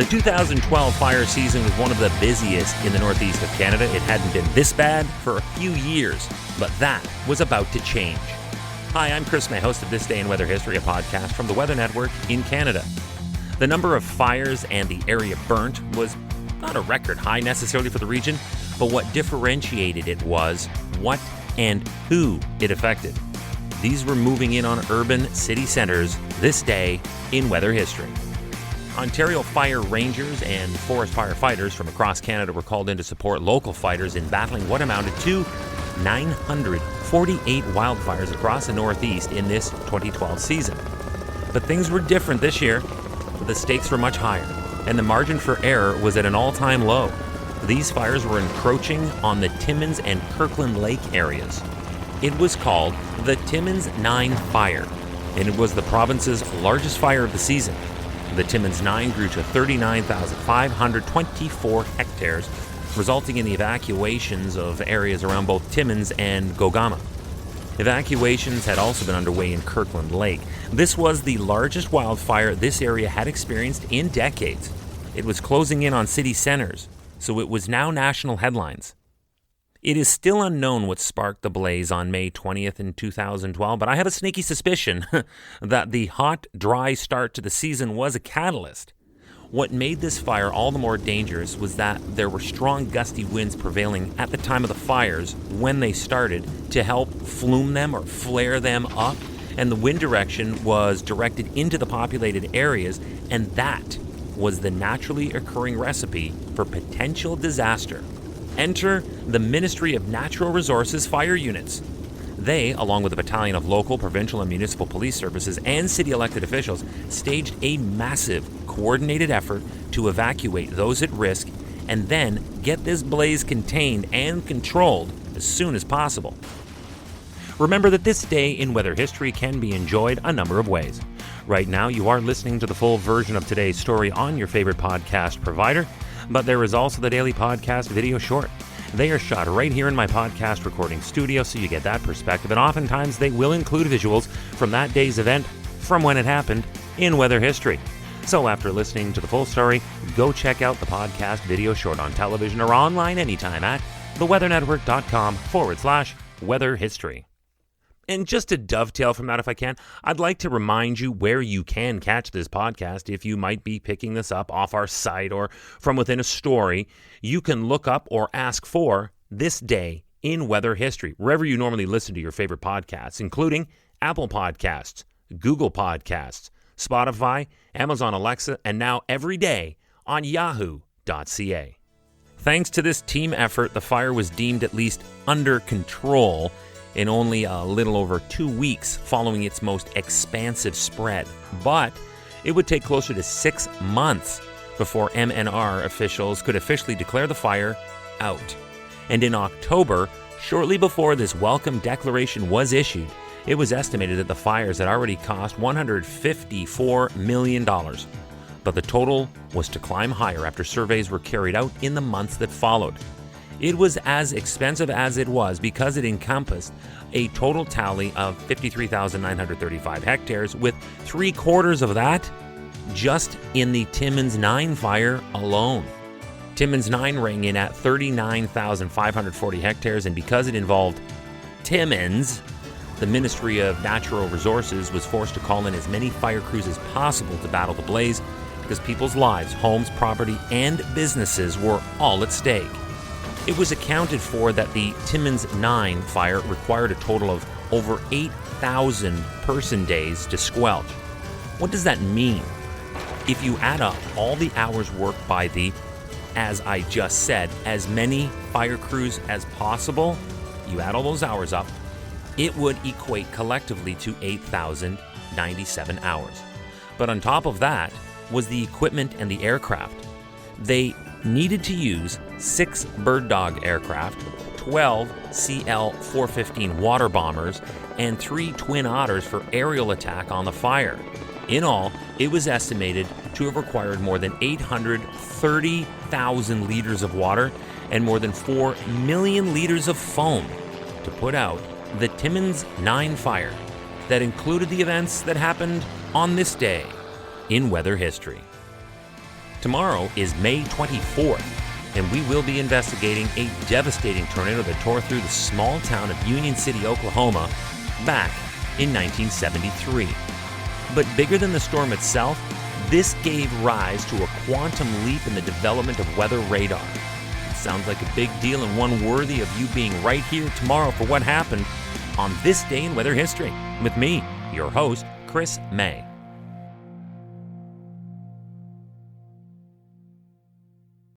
The 2012 fire season was one of the busiest in the northeast of Canada. It hadn't been this bad for a few years, but that was about to change. Hi, I'm Chris May, host of This Day in Weather History, a podcast from the Weather Network in Canada. The number of fires and the area burnt was not a record high necessarily for the region, but what differentiated it was what and who it affected. These were moving in on urban city centers this day in weather history. Ontario fire rangers and forest firefighters from across Canada were called in to support local fighters in battling what amounted to 948 wildfires across the Northeast in this 2012 season. But things were different this year. The stakes were much higher, and the margin for error was at an all-time low. These fires were encroaching on the Timmins and Kirkland Lake areas. It was called the Timmins-9 Fire, and it was the province's largest fire of the season. The Timmins-9 grew to 39,524 hectares, resulting in the evacuations of areas around both Timmins and Gogama. Evacuations had also been underway in Kirkland Lake. This was the largest wildfire this area had experienced in decades. It was closing in on city centers, so it was now national headlines. It is still unknown what sparked the blaze on May 20th in 2012, but I have a sneaky suspicion that the hot, dry start to the season was a catalyst. What made this fire all the more dangerous was that there were strong gusty winds prevailing at the time of the fires when they started to help flume them or flare them up, and the wind direction was directed into the populated areas, and that was the naturally occurring recipe for potential disaster. Enter the Ministry of Natural Resources fire units. They, along with a battalion of local, provincial, and municipal police services and city elected officials, staged a massive, coordinated effort to evacuate those at risk and then get this blaze contained and controlled as soon as possible. Remember that this day in weather history can be enjoyed a number of ways. Right now, you are listening to the full version of today's story on your favorite podcast provider, but there is also the daily podcast video short. They are shot right here in my podcast recording studio, so you get that perspective, and oftentimes they will include visuals from that day's event, from when it happened, in weather history. So after listening to the full story, go check out the podcast video short on television or online anytime at theweathernetwork.com/weather history. And just to dovetail from that, if I can, I'd like to remind you where you can catch this podcast. If you might be picking this up off our site or from within a story, you can look up or ask for This Day in Weather History, wherever you normally listen to your favorite podcasts, including Apple Podcasts, Google Podcasts, Spotify, Amazon Alexa, and now every day on yahoo.ca. Thanks to this team effort, the fire was deemed at least under control in only a little over 2 weeks following its most expansive spread. But it would take closer to 6 months before MNR officials could officially declare the fire out. And in October, shortly before this welcome declaration was issued, it was estimated that the fires had already cost $154 million. But the total was to climb higher after surveys were carried out in the months that followed. It was as expensive as it was because it encompassed a total tally of 53,935 hectares, with 3/4 of that just in the Timmins-9 fire alone. Timmins-9 rang in at 39,540 hectares, and because it involved Timmins, the Ministry of Natural Resources was forced to call in as many fire crews as possible to battle the blaze because people's lives, homes, property, and businesses were all at stake. It was accounted for that the Timmins-9 fire required a total of over 8,000 person days to squelch. What does that mean? If you add up all the hours worked by the, as I just said, as many fire crews as possible, you add all those hours up, it would equate collectively to 8,097 hours. But on top of that was the equipment and the aircraft. They needed to use 6 Bird Dog aircraft, 12 CL-415 water bombers, and 3 Twin Otters for aerial attack on the fire. In all, it was estimated to have required more than 830,000 liters of water and more than 4 million liters of foam to put out the Timmins-9 fire that included the events that happened on this day in weather history. Tomorrow is May 24th, and we will be investigating a devastating tornado that tore through the small town of Union City, Oklahoma, back in 1973. But bigger than the storm itself, this gave rise to a quantum leap in the development of weather radar. It sounds like a big deal and one worthy of you being right here tomorrow for what happened on this day in weather history with me, your host, Chris May.